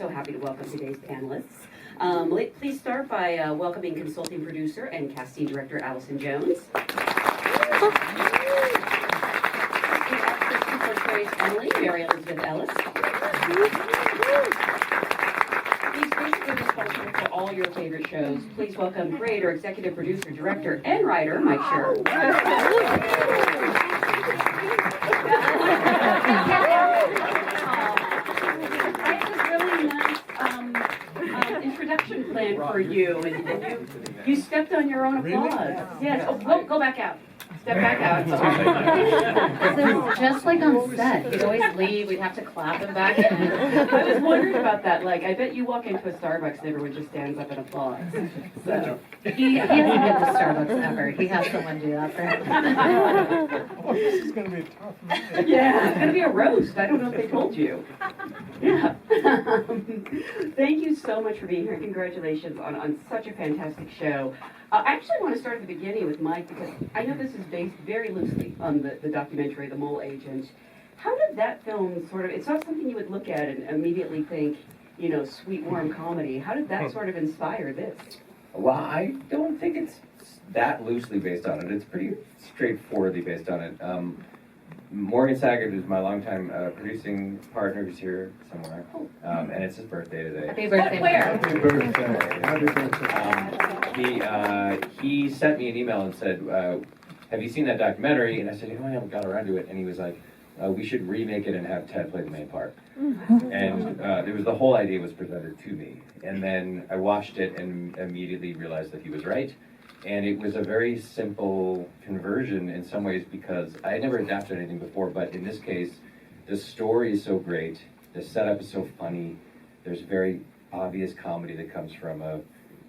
so happy to welcome today's panelists. Please start by welcoming consulting producer and casting director Allison Jones. The actress who portrays Emily, Mary Elizabeth Ellis. He's basically responsible for all your favorite shows. Please welcome creator, executive producer, director, and writer, Mike Schur. Introduction plan for you, and you stepped on your own applause. Really? Yes. Oh, go back out. Step back out. So just like on set, he'd always leave. We'd have to clap him back in. I was wondering about that. Like, I bet you walk into a Starbucks and everyone just stands up and applauds. So He hasn't been to Starbucks ever. He has someone do that for him. Oh, this is going to be a tough night. yeah, it's gonna be a roast. I don't know if they told you. Yeah. Thank you so much for being here. Congratulations on such a fantastic show. I actually want to start at the beginning with Mike because I know this is based very loosely on the documentary, The Mole Agent. How did that film sort of, it's not something you would look at and immediately think, you know, sweet, warm comedy. How did that sort of inspire this? Well, I don't think it's that loosely based on it. It's pretty straightforwardly based on it. Morgan Saggett is my longtime producing partner who's here somewhere. And it's his birthday today. Happy birthday. Where? Happy birthday. Happy birthday. He sent me an email and said, have you seen that documentary? And I said, I haven't got around to it. And he was like, we should remake it and have Ted play the main part. And the whole idea was presented to me. And then I watched it and immediately realized that he was right. And it was a very simple conversion in some ways because I had never adapted anything before, but in this case, the story is so great, the setup is so funny, there's very obvious comedy that comes from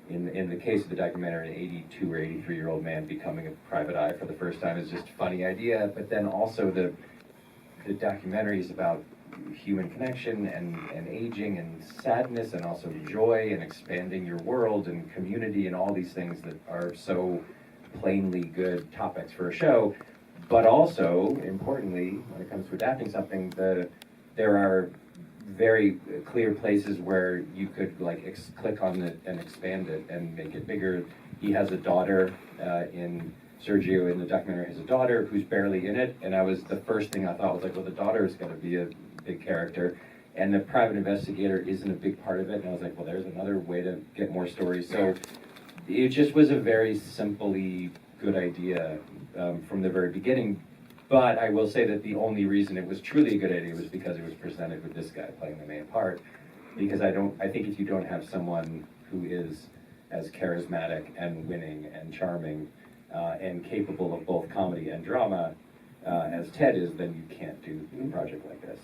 in the case of the documentary, an 82 or 83-year-old man becoming a private eye for the first time is just a funny idea, but then also the documentary is about human connection and aging and sadness and also joy and expanding your world and community and all these things that are so plainly good topics for a show. But also, importantly, when it comes to adapting something, there are very clear places where you could like click on it and expand it and make it bigger. He has a daughter Sergio in the documentary has a daughter who's barely in it, and the first thing I thought was like, well, the daughter is going to be a big character, and the private investigator isn't a big part of it, and I was like, well, there's another way to get more stories. So it just was a very simply good idea from the very beginning, but I will say that the only reason it was truly a good idea was because it was presented with this guy playing the main part, because I think if you don't have someone who is as charismatic and winning and charming and capable of both comedy and drama as Ted is, then you can't do a project like this.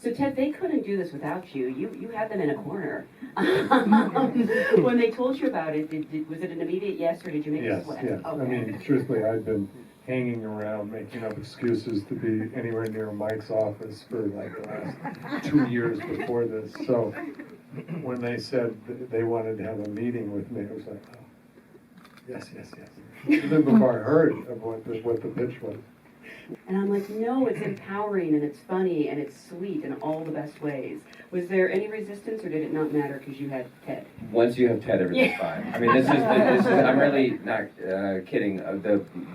So Ted, they couldn't do this without you. You had them in a corner. When they told you about it, was it an immediate yes, or did you make a sweat? Yes. Okay. I mean, truthfully, I've been hanging around making up excuses to be anywhere near Mike's office for like the last 2 years before this. So when they said they wanted to have a meeting with me, I was like, oh, yes. Even before I heard of what the pitch was. And I'm like, no, it's empowering and it's funny and it's sweet in all the best ways. Was there any resistance, or did it not matter because you had Ted? Once you have Ted, everything's fine. I mean, this is I'm really not kidding.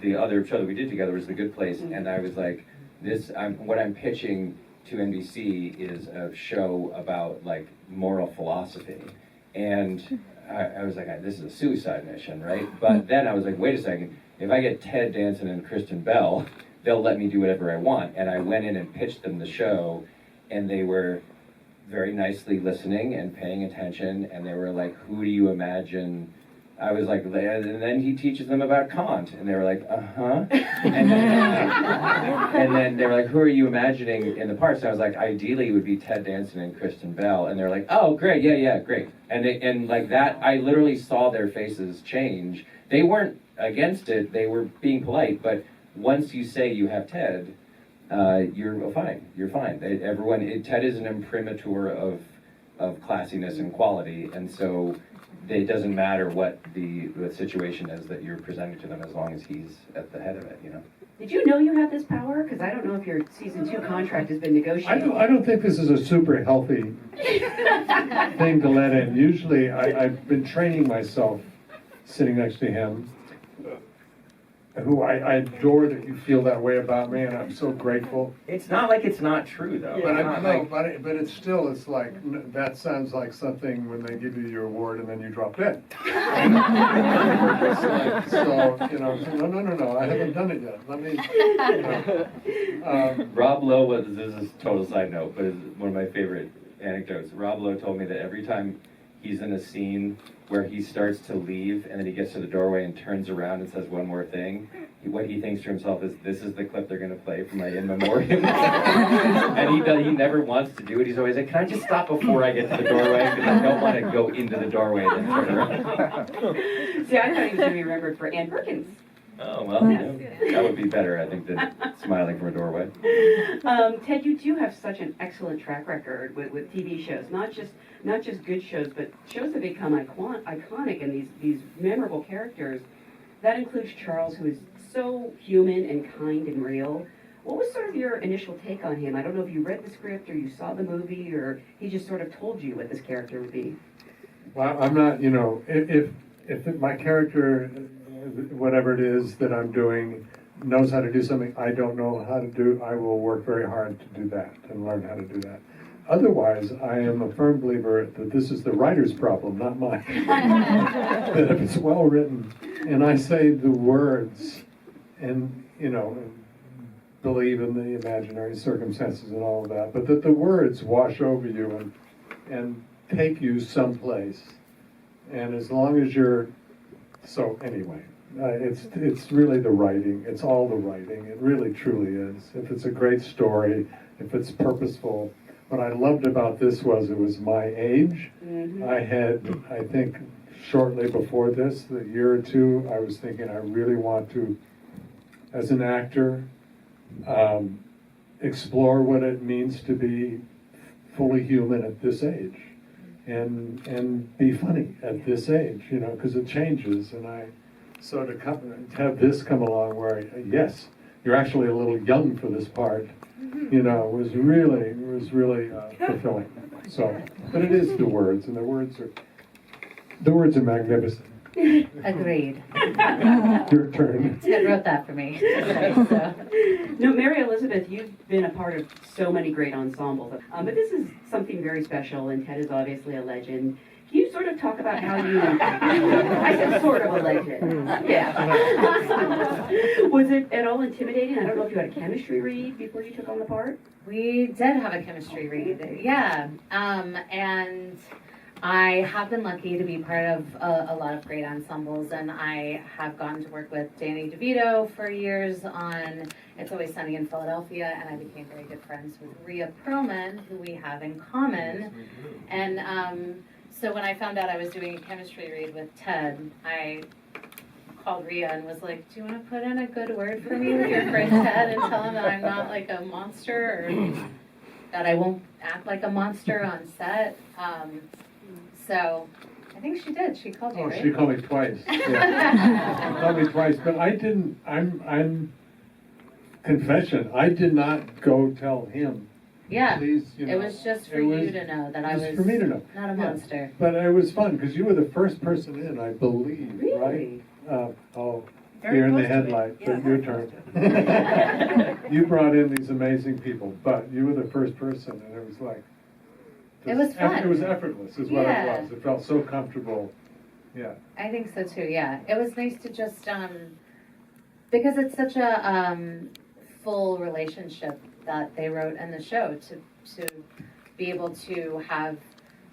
The other show that we did together was The Good Place, and I was like, what I'm pitching to NBC is a show about like moral philosophy, and I was like, this is a suicide mission, right? But then I was like, wait a second, if I get Ted Danson and Kristen Bell, they'll let me do whatever I want. And I went in and pitched them the show, and they were very nicely listening and paying attention, and they were like, who do you imagine? I was like, and then he teaches them about Kant, and they were like, uh-huh. And then they were like, who are you imagining in the parts? And I was like, ideally it would be Ted Danson and Kristen Bell. And they're like, oh, great, yeah, great. And like that, I literally saw their faces change. They weren't against it, they were being polite, but once you say you have Ted, you're fine. You're fine. Ted is an imprimatur of of classiness and quality, and so it doesn't matter what the situation is that you're presenting to them as long as he's at the head of it, you know? Did you know you had this power? Because I don't know if your season 2 contract has been negotiated. I don't think this is a super healthy thing to let in. Usually, I've been training myself sitting next to him, who I adore that you feel that way about me, and I'm so grateful. It's not like it's not true, though. But it's still, it's like, that sounds like something when they give you your award and then you drop dead. So, no, I haven't done it yet. Let me, Rob Lowe was, this is a total side note, but it's one of my favorite anecdotes. Rob Lowe told me that every time he's in a scene where he starts to leave and then he gets to the doorway and turns around and says one more thing, what he thinks to himself is, this is the clip they're going to play for my in memoriam. And he never wants to do it. He's always like, can I just stop before I get to the doorway? Because I don't want to go into the doorway and then turn around. See, I thought he was going to be remembered for Ann Perkins. Oh, well, that would be better, I think, than smiling from a doorway. Ted, you do have such an excellent track record with TV shows, not just good shows, but shows that become iconic and these memorable characters. That includes Charles, who is so human and kind and real. What was sort of your initial take on him? I don't know if you read the script or you saw the movie or he just sort of told you what this character would be. well, I'm not, if my character, whatever it is that I'm doing, knows how to do something I don't know how to do, I will work very hard to do that and learn how to do that. Otherwise, I am a firm believer that this is the writer's problem, not mine. That if it's well written, and I say the words, and believe in the imaginary circumstances and all of that, but that the words wash over you and take you someplace. And as long as you're, so anyway, it's really the writing. It's all the writing. It really truly is. If it's a great story, if it's purposeful. What I loved about this was it was my age. Mm-hmm. I think, shortly before this, a year or two, I was thinking I really want to, as an actor, explore what it means to be fully human at this age, and be funny at this age, because it changes. And so to have this come along where, yes, you're actually a little young for this part, was really fulfilling. So, but it is the words, and the words are magnificent. Agreed. Your turn. Ted wrote that for me. So. No, Mary Elizabeth, you've been a part of so many great ensembles, but this is something very special, and Ted is obviously a legend. Can you sort of talk about how you... I said sort of a legend. Yeah. Was it at all intimidating? I don't know if you had a chemistry read before you took on the part? We did have a chemistry read, yeah. And I have been lucky to be part of a lot of great ensembles, and I have gotten to work with Danny DeVito for years on It's Always Sunny in Philadelphia, and I became very good friends with Rhea Perlman, who we have in common. And so when I found out I was doing a chemistry read with Ted, I called Rhea and was like, do you want to put in a good word for me with your friend Ted and tell him that I'm not like a monster, or that I won't act like a monster on set? So I think she did. She called you, right? She called me twice. Yeah. She called me twice, but I didn't. I'm confession. I did not go tell him. Yeah. Please, it was just for you to know that I was for me to know. Not a monster. But it was fun because you were the first person in, I believe, Really? right? You're in the headlight, but your turn. You brought in these amazing people, but you were the first person, and it was like. It was fun. It was effortless, is what it was. It felt so comfortable. Yeah. I think so too. Yeah, it was nice to just because it's such a full relationship that they wrote in the show to be able to have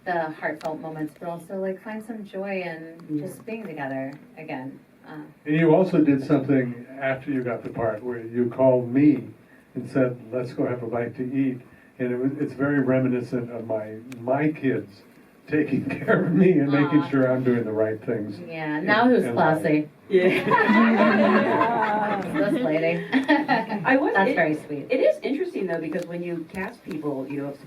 the heartfelt moments, but also like find some joy in just being together again. And you also did something after you got the part where you called me and said, "Let's go have a bite to eat." And it's very reminiscent of my kids taking care of me and making Aw. sure I'm doing the right things. Yeah, now who's And classy? Yeah. This lady. That's very sweet. It is interesting though, because when you cast people, who have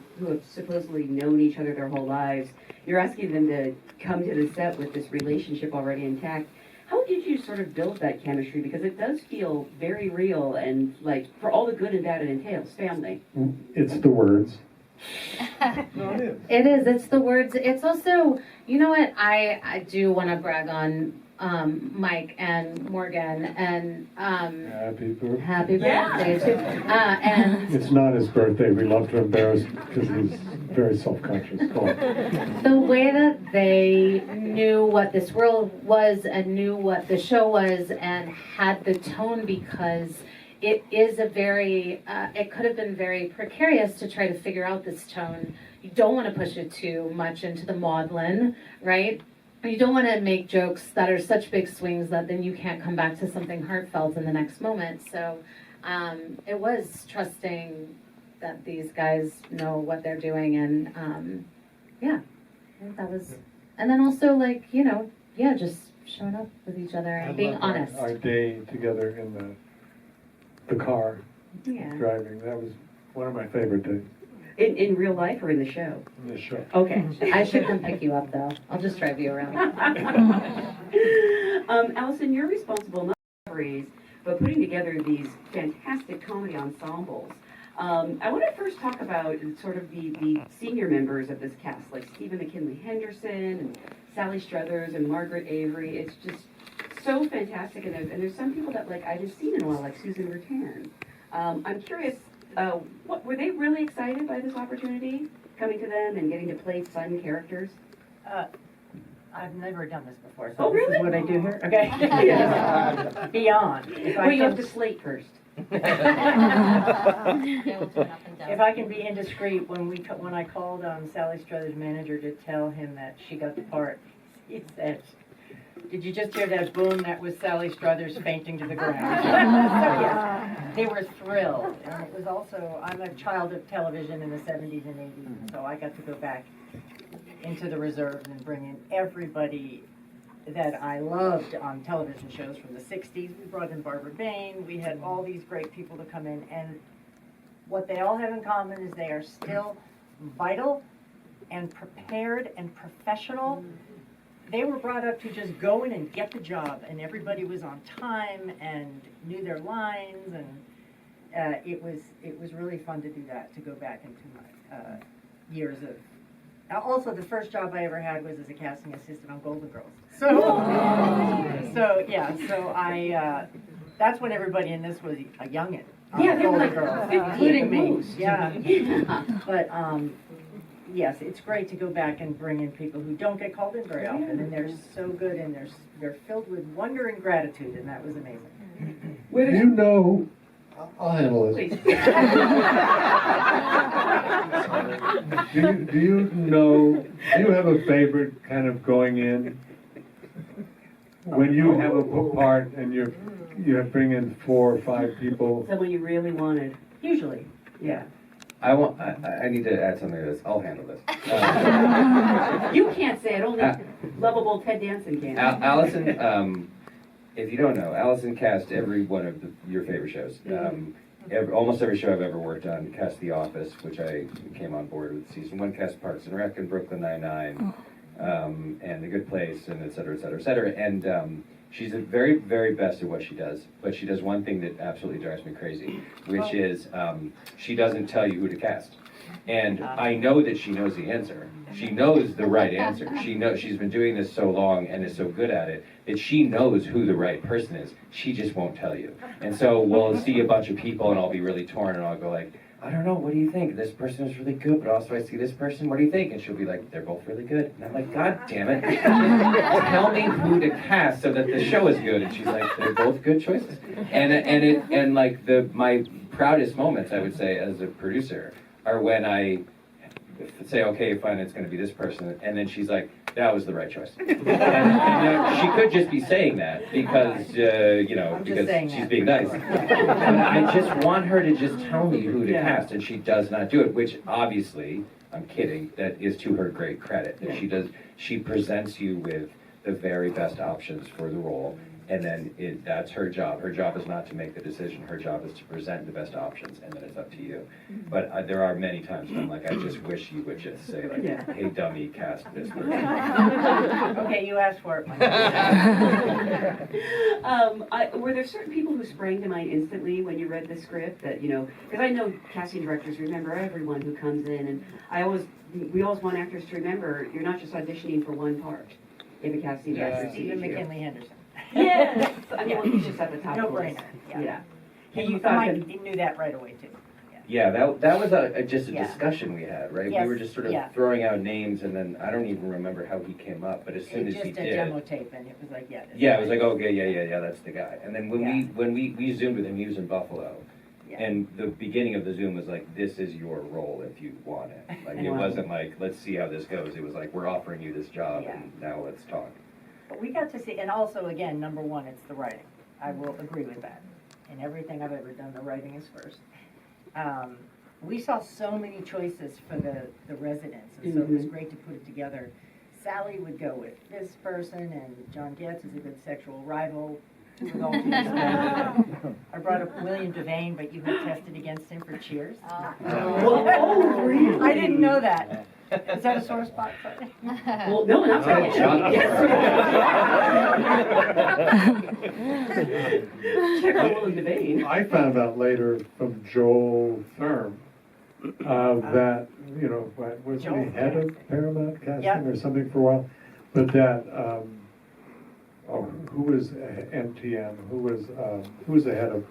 supposedly known each other their whole lives, you're asking them to come to the set with this relationship already intact. How did you sort of build that chemistry? Because it does feel very real and like, for all the good and bad it entails, family. It's the words. No, it is. It is. It's the words. It's also, you know what? I do want to brag on Mike and Morgan and Happy birthday. happy Yeah. birthday too. And It's not his birthday. We love to embarrass him because he's very self-conscious. Go on. the way that they knew what this world was and knew what the show was and had the tone, because it is a very, it could have been very precarious to try to figure out this tone. You don't want to push it too much into the maudlin, right? You don't want to make jokes that are such big swings that then you can't come back to something heartfelt in the next moment. So it was trusting that these guys know what they're doing, and yeah, I think that was, and then also like, just showing up with each other and being I love honest. Our day together in the car Yeah. driving, that was one of my favorite days In real life or in the show? in this show. Okay. I should come pick you up though. I'll just drive you around. Allison, you're responsible not for but putting together these fantastic comedy ensembles. I want to first talk about sort of the senior members of this cast, like Stephen McKinley Henderson and Sally Struthers and Margaret Avery. It's just so fantastic, and there's some people that like I haven't seen in a while, like Susan Rutan. I'm curious, what were they really excited by this opportunity coming to them and getting to play fun characters? I've never done this before, so Oh, really? this is what I do here. Okay. Yeah. Beyond. If Well, I you have can, to slate first. if I can be indiscreet, when I called Sally Struthers' manager to tell him that she got the part, he said, "Did you just hear that boom? That was Sally Struthers fainting to the ground." So yes, they were thrilled, and it was also, I'm a child of television in the 70s and 80s, so I got to go back into the reserves and bring in everybody that I loved on television shows from the 60s. We brought in Barbara Bain. We had all these great people to come in, and what they all have in common is they are still vital and prepared and professional. They were brought up to just go in and get the job, and everybody was on time and knew their lines, and it was really fun to do that, to go back into my years of. Also, the first job I ever had was as a casting assistant on Golden Girls. So I, that's when everybody in this was a youngin'. Yeah, they were like Girls, 15 including at me. most. Yeah. Yeah. But yes, it's great to go back and bring in people who don't get called in very often, and they're so good, and they're filled with wonder and gratitude, and that was amazing. Where You know, I'll handle it. Please. Do you have a favorite kind of going in? When you have a part and you bring in 4 or 5 people, Someone you really wanted. Usually. Yeah. I need to add something to this. I'll handle this. You can't say it, only lovable Ted Danson can. Allison, if you don't know, Allison cast every one of your favorite shows. Almost every show I've ever worked on, cast The Office, which I came on board with season 1, cast Parks and Rec and Brooklyn Nine-Nine, and The Good Place, and et cetera, et cetera, et cetera. And she's the very, very best at what she does, but she does one thing that absolutely drives me crazy, which is she doesn't tell you who to cast. And I know that she knows the answer. She knows the right answer. She's been doing this so long and is so good at it that she knows who the right person is. She just won't tell you. And so we'll see a bunch of people and I'll be really torn and I'll go like, I don't know, what do you think? This person is really good, but also I see this person, what do you think? And she'll be like, they're both really good. And I'm like, God damn it. Tell me who to cast so that the show is good. And she's like, they're both good choices. And my proudest moments, I would say, as a producer, are when I say, okay, fine, it's going to be this person, and then she's like, that was the right choice. and she could just be saying that because, because she's being nice. But I just want her to just tell me who to cast, and she does not do it, which obviously I'm kidding, that is to her great credit, that she presents you with the very best options for the role, and then that's her job. Her job is not to make the decision, her job is to present the best options, and then it's up to you. But there are many times when I'm like, I just wish you would just say like, hey dummy, cast this person. Okay, you asked for it, Mike. Were there certain people who sprang to mind instantly when you read the script that, because I know casting directors remember everyone who comes in, and we always want actors to remember, you're not just auditioning for one part. If a casting director sees Stephen you. McKinley Henderson. Yes, I mean, he's just at the top No of the list. brainer, yeah. And you thought Mike him, he knew that right away too. Yeah, that was just a Yeah. discussion we had, right? Yes, We were just sort of yeah. throwing out names, and then I don't even remember how he came up, but as soon as It's he just a did, demo tape, and it was like, yeah. this yeah, it guy. was like, okay, yeah, that's the guy. And then Yeah. when we zoomed with him, he was in Buffalo, Yeah. and the beginning of the Zoom was like, this is your role if you want it. Like it Wow. wasn't like, let's see how this goes. It was like, we're offering you this job, Yeah. and now let's talk. But we got to see, and also, again, number one, it's the writing. I will agree with that. In everything I've ever done, the writing is first. We saw so many choices for the residents, and so it was great to put it together. Sally would go with this person, and John Getz is a good sexual rival. Who was all I brought up William Devane, but you had tested against him for Cheers. oh, really? I didn't know that. Is that a sore spot for you? Well, no, not Oh, John. Check out William Devane. I found out later from Joel Thurm that, was he Joel head of Paramount Casting Yep. or something for a while? But that, who was MTM? Who was the head of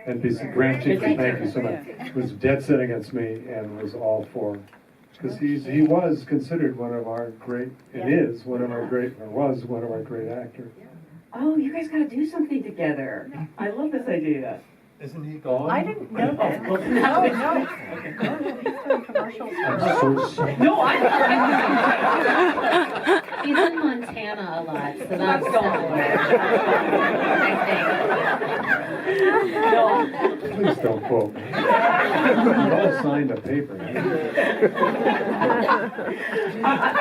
NBC? Grant Jenkins, thank you so much. Was dead set against me and was all for, because he was considered one of our great, and is one of our great, or was one of our great actors. Oh, you guys got to do something together. I love this idea. Isn't he gone? I didn't know that. Oh, No, he's doing commercials I'm for. so sorry. No, I He's in Montana a lot, so that's That's going I think. Please don't quote me. We all signed a paper. I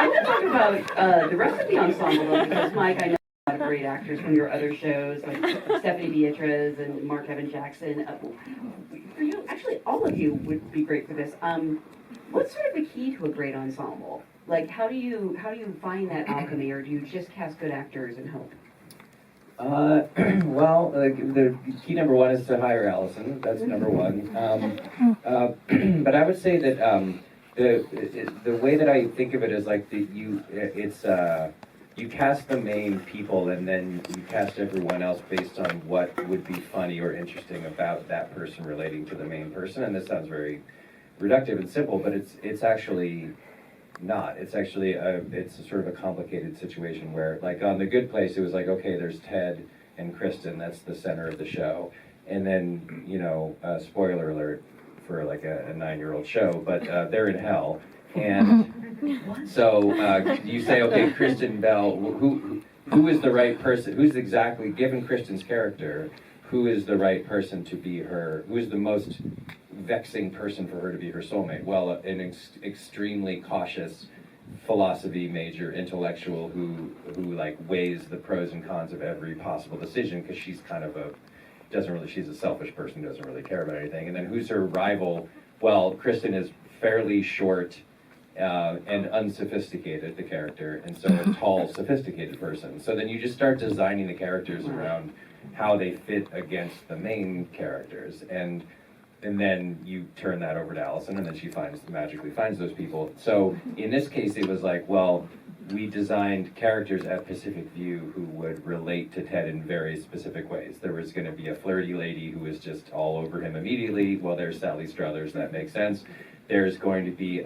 want to talk about the rest of the ensemble, though, because Mike, I know a lot of great actors from your other shows, like Stephanie Beatriz and Mark Evan Jackson. For you, actually, all of you would be great for this. What's sort of the key to a great ensemble? Like, how do you find that alchemy, or do you just cast good actors and hope? Well, the key number one is to hire Allison. That's number one. But I would say that the way that I think of it is like you cast the main people, and then you cast everyone else based on what would be funny or interesting about that person relating to the main person. And this sounds very reductive and simple, but it's actually not. It's actually it's a sort of a complicated situation where, like, on The Good Place, it was like, okay, there's Ted and Kristen, that's the center of the show, and then spoiler alert for like a 9-year-old show, but they're in hell, and so you say, okay, Kristen Bell, who is the right person? Who's exactly, given Kristen's character, who is the right person to be her? Who is the most vexing person for her to be her soulmate? Well, an extremely cautious philosophy major intellectual who like weighs the pros and cons of every possible decision, because she's kind of she's a selfish person, doesn't really care about anything. And then who's her rival? Well, Kristen is fairly short and unsophisticated, the character, and so a tall, sophisticated person. So then you just start designing the characters around how they fit against the main characters, and then you turn that over to Allison, and then she magically finds those people. So in this case, it was like, well, we designed characters at Pacific View who would relate to Ted in very specific ways. There was going to be a flirty lady who was just all over him immediately. Well, there's Sally Struthers, that makes sense. There's going to be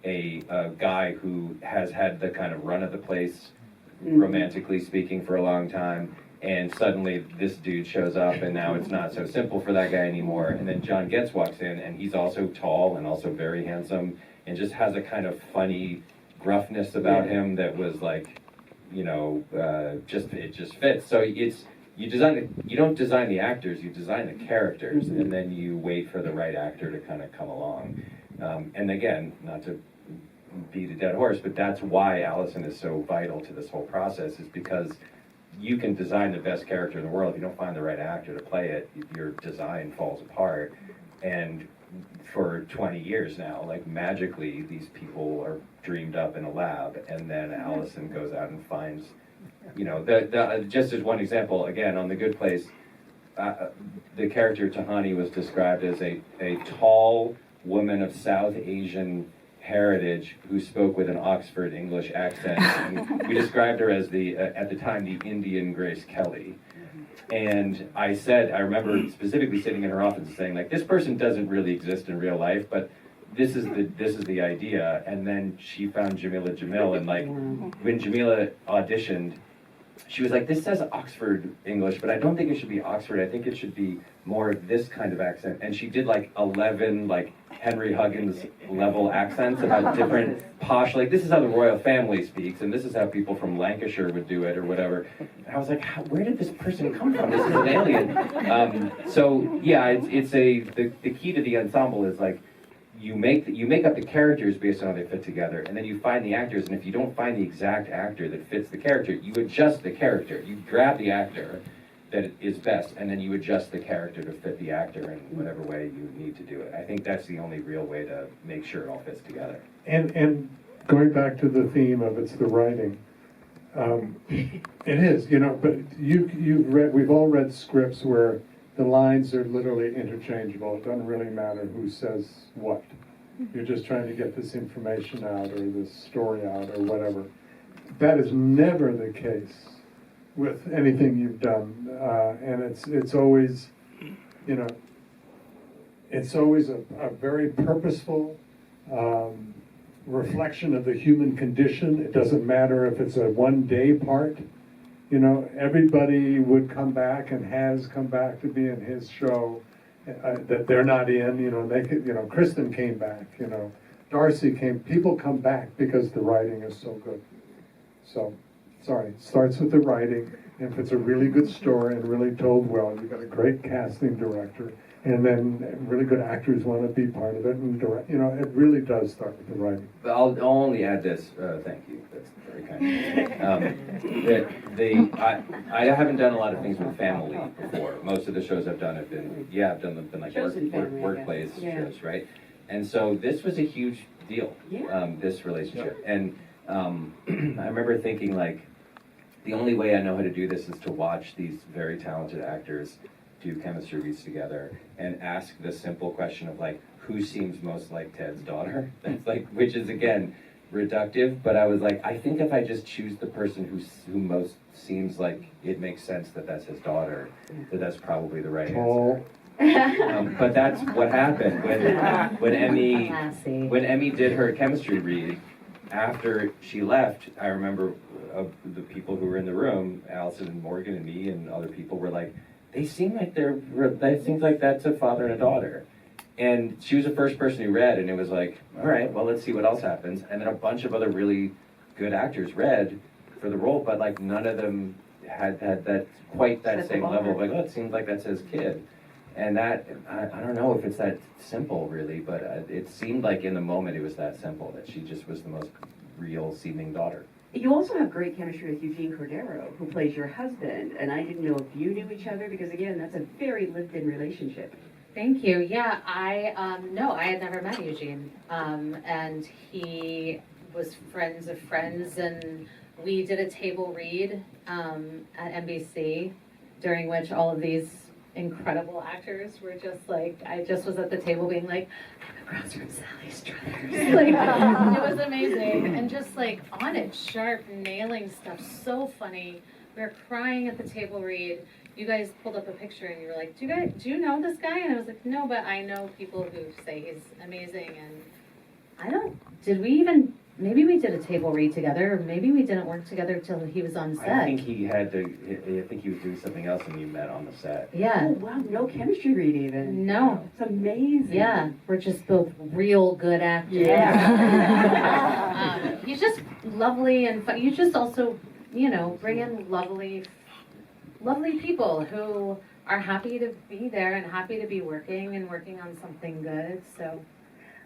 a guy who has had the kind of run of the place, romantically speaking, for a long time. And suddenly this dude shows up, and now it's not so simple for that guy anymore. And then John Getz walks in, and he's also tall and also very handsome, and just has a kind of funny gruffness about him that was like, it just fits. So you don't design the actors, you design the characters, and then you wait for the right actor to kind of come along. And again, not to beat a dead horse, but that's why Allison is so vital to this whole process, is because you can design the best character in the world. If you don't find the right actor to play it, your design falls apart. And for 20 years now, like magically, these people are dreamed up in a lab, and then Allison goes out and finds, you know, just as one example, again, on The Good Place, the character Tahani was described as a tall woman of South Asian heritage who spoke with an Oxford English accent. And we described her as at the time, the Indian Grace Kelly. And I remember specifically sitting in her office and saying, like, this person doesn't really exist in real life, but this is the idea. And then she found Jamila Jamil, and like, when Jamila auditioned, she was like, this says Oxford English, but I don't think it should be Oxford. I think it should be more of this kind of accent. And she did like 11 like Henry Huggins level accents about different posh, like this is how the royal family speaks, and this is how people from Lancashire would do it or whatever. And I was like, where did this person come from? This is an alien. So yeah, the key to the ensemble is like, you make up the characters based on how they fit together, and then you find the actors, and if you don't find the exact actor that fits the character, you adjust the character. You grab the actor that is best, and then you adjust the character to fit the actor in whatever way you need to do it. I think that's the only real way to make sure it all fits together. And going back to the theme of it's the writing, it is, you know, but we've all read scripts where the lines are literally interchangeable. It doesn't really matter who says what. You're just trying to get this information out or this story out or whatever. That is never the case with anything you've done. And it's always, you know, it's always a very purposeful reflection of the human condition. It doesn't matter if it's a one-day part. You know, everybody would come back and has come back to be in his show that they're not in. You know, they could, you know, Kristen came back. You know, Darcy came. People come back because the writing is so good. So, sorry, it starts with the writing. If it's a really good story and really told well, you've got a great casting director, and then really good actors want to be part of it and direct. You know, it really does start with the writing. But I'll only add this. Thank you. That's very kind. I haven't done a lot of things with family before. Most of the shows I've done have been like workplace shows, right? And so this was a huge deal. This relationship, and I remember thinking like, the only way I know how to do this is to watch these very talented actors do chemistry reads together and ask the simple question of like, who seems most like Ted's daughter? That's like, which is again reductive, but I was like, I think if I just choose the person who most seems like it makes sense that that's his daughter, that's probably the right answer. But that's what happened when Emmy did her chemistry read. After she left, I remember the people who were in the room, Allison and Morgan and me and other people were like, they seem like that seems like that's a father and a daughter. And she was the first person who read, and it was like, all right, well, let's see what else happens. And then a bunch of other really good actors read for the role, but like none of them had that quite that same level of like, oh, it seems like that's his kid. And that, I don't know if it's that simple really, but it seemed like in the moment it was that simple, that she just was the most real seeming daughter. You also have great chemistry with Eugene Cordero, who plays your husband, and I didn't know if you knew each other, because again, that's a very lived-in relationship. Thank you. Yeah, I had never met Eugene, and he was friends of friends, and we did a table read at NBC, during which all of these incredible actors were just like, I just was at the table being like, I'm across from Sally Struthers. Like, it was amazing. And just like on it, sharp, nailing stuff, so funny. We were crying at the table read. You guys pulled up a picture and you were like, do you know this guy? And I was like, no, but I know people who say he's amazing. And maybe we did a table read together, or maybe we didn't work together till he was on set. I think he was doing something else and you met on the set. Yeah. Oh, wow, no chemistry read even. No. It's amazing. Yeah, we're just both real good actors. Yeah. He's just lovely and fun. You just also, bring in lovely people who are happy to be there and happy to be working on something good. So,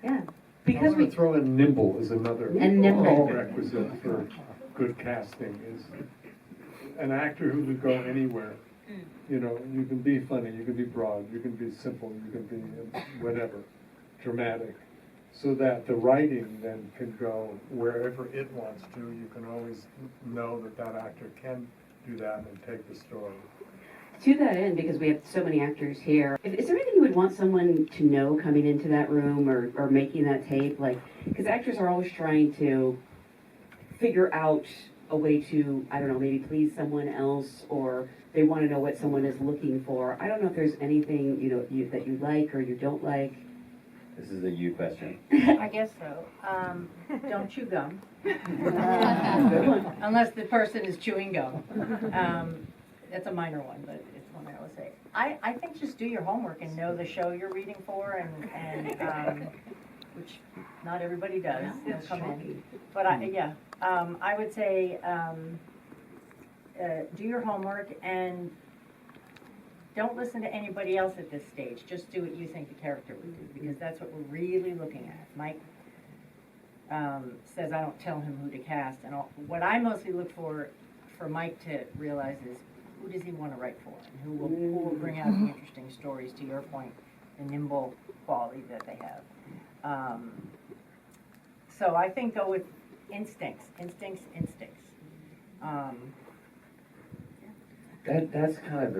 yeah. because I we, want to throw in nimble is another And nimble. requisite for good casting, is an actor who could go anywhere. You know, you can be funny, you can be broad, you can be simple, you can be whatever, dramatic, so that the writing then can go wherever it wants to. You can always know that that actor can do that and take the story. to that end, because we have so many actors here, is there anything you would want someone to know coming into that room or making that tape? Like, because actors are always trying to figure out a way to, I don't know, maybe please someone else, or they want to know what someone is looking for. I don't know if there's anything, that you like or you don't like. This is a you question. I guess so. Don't chew gum. Unless the person is chewing gum. That's a minor one, but it's one I always say. I think just do your homework and know the show you're reading for, and which not everybody does. They'll come in. But I would say do your homework and don't listen to anybody else at this stage. Just do what you think the character would do, because that's what we're really looking at. Mike says I don't tell him who to cast, and what I mostly look for Mike to realize is who does he want to write for, and who will bring out the interesting stories, to your point, the nimble quality that they have. So I think go with instincts. That's kind of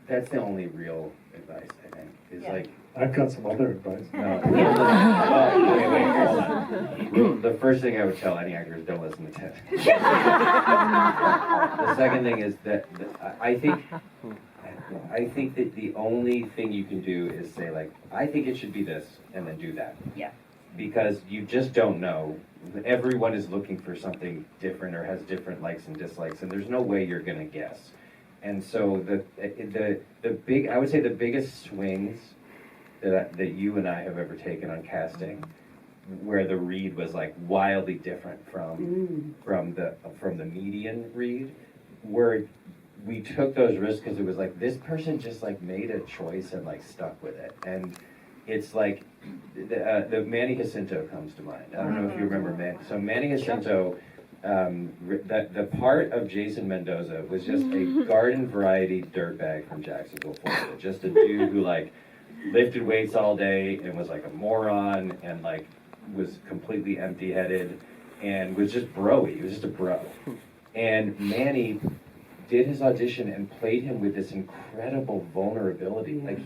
that's the only real advice, I think, is Yeah. like, I've got some other advice. no. Wait, hold on. The first thing I would tell any actor is don't listen to Ted. The second thing is that I think that the only thing you can do is say, like, I think it should be this, and then do that. Yeah. Because you just don't know. Everyone is looking for something different or has different likes and dislikes, and there's no way you're gonna guess. And so the biggest swings that you and I have ever taken on casting, where the read was like wildly different from the median read, where we took those risks because it was like this person just like made a choice and like stuck with it. And it's like the Manny Jacinto comes to mind. I don't know if you remember Manny. So Manny Jacinto, the part of Jason Mendoza was just a garden variety dirtbag from Jacksonville, Florida. Just a dude who like lifted weights all day and was like a moron and like was completely empty-headed and was just bro-y. He was just a bro. And Manny did his audition and played him with this incredible vulnerability. Like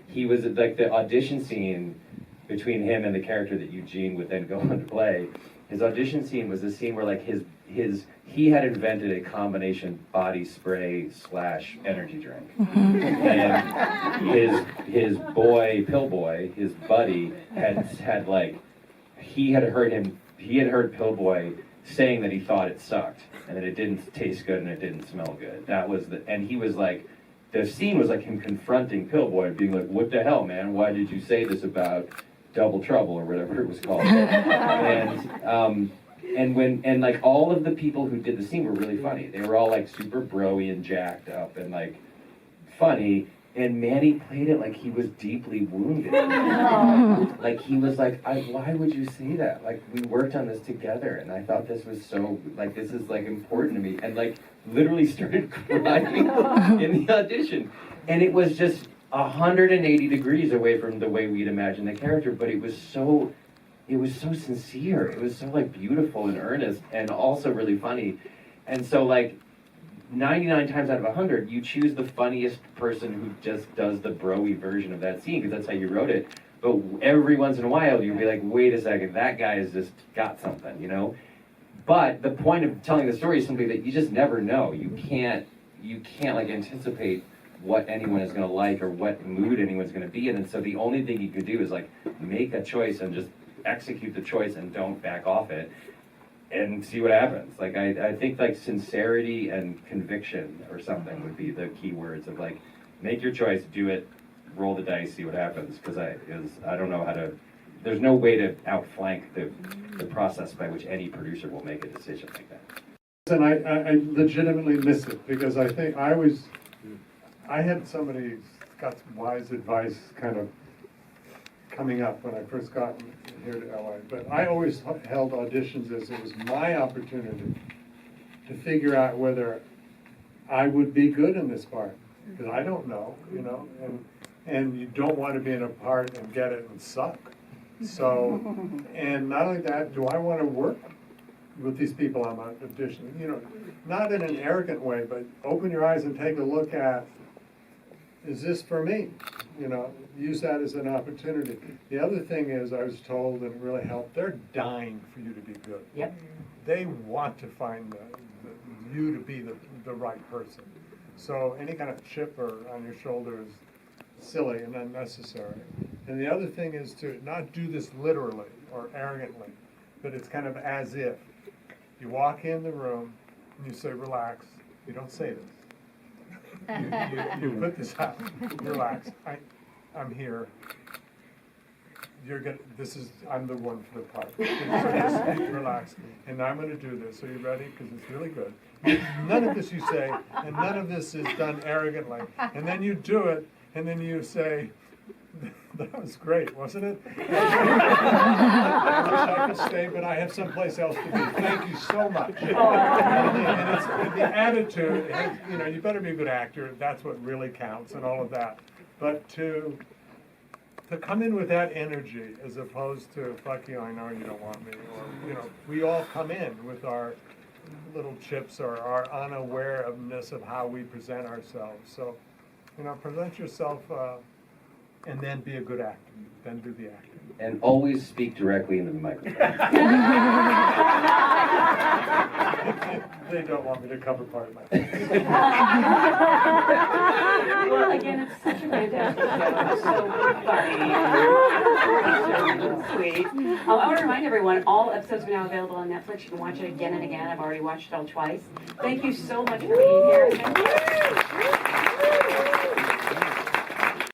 he was like the audition scene between him and the character that Eugene would then go on to play. His audition scene was the scene where like he had invented a combination body spray / energy drink. And his boy, Pill Boy, his buddy, had like, he had heard Pill Boy saying that he thought it sucked and that it didn't taste good and it didn't smell good. And he was like, the scene was like him confronting Pill Boy and being like, what the hell, man? Why did you say this about Double Trouble or whatever it was called? And like all of the people who did the scene were really funny. They were all like super bro-y and jacked up and like funny. And Manny played it like he was deeply wounded. Like he was like, why would you say that? Like we worked on this together and I thought this was so, like this is like important to me. And like literally started crying in the audition. And it was just 180 degrees away from the way we'd imagined the character, but it was so sincere. It was so like beautiful and earnest and also really funny. And so like 99 times out of 100, you choose the funniest person who just does the bro-y version of that scene because that's how you wrote it. But every once in a while, you'd be like, wait a second, that guy has just got something, you know? But the point of telling the story is simply that you just never know. You can't like anticipate what anyone is going to like or what mood anyone's going to be in. And so the only thing you could do is like make a choice and just execute the choice and don't back off it. And see what happens. Like I think like sincerity and conviction or something would be the key words of like make your choice, do it, roll the dice, see what happens. Because I don't know how to. There's no way to outflank the process by which any producer will make a decision like that. And I legitimately miss it because I think I had somebody got some wise advice kind of coming up when I first got here to LA, but I always held auditions as it was my opportunity to figure out whether I would be good in this part, because I don't know, you know, and you don't want to be in a part and get it and suck. So, and not only that, do I want to work with these people I'm auditioning? You know, not in an arrogant way, but open your eyes and take a look at, is this for me? You know, use that as an opportunity. The other thing is, I was told, and it really helped, they're dying for you to be good. Yep. They want to find you to be the right person. So any kind of chip on your shoulder is silly and unnecessary. And the other thing is to not do this literally or arrogantly, but it's kind of as if. You walk in the room and you say, relax. You don't say this. You put this out. Relax. I'm here. I'm the one for the part. So just relax. And I'm going to do this. Are you ready? Because it's really good. None of this you say, and none of this is done arrogantly. And then you do it, and then you say, that was great, wasn't it? I wish I could stay, but I have someplace else to be. Thank you so much. And it's the attitude, you know, you better be a good actor. That's what really counts and all of that. But to come in with that energy as opposed to, fuck you, I know you don't want me. Or, you know, we all come in with our little chips or our unawareness of how we present ourselves. So, you know, present yourself and then be a good actor. Then do the acting. And always speak directly into the microphone. They don't want me to cover part of my face. Well, again, it's such a fantastic show. It's so funny. So sweet. I want to remind everyone, all episodes are now available on Netflix. You can watch it again and again. I've already watched it all twice. Thank you so much for being here. Thank you.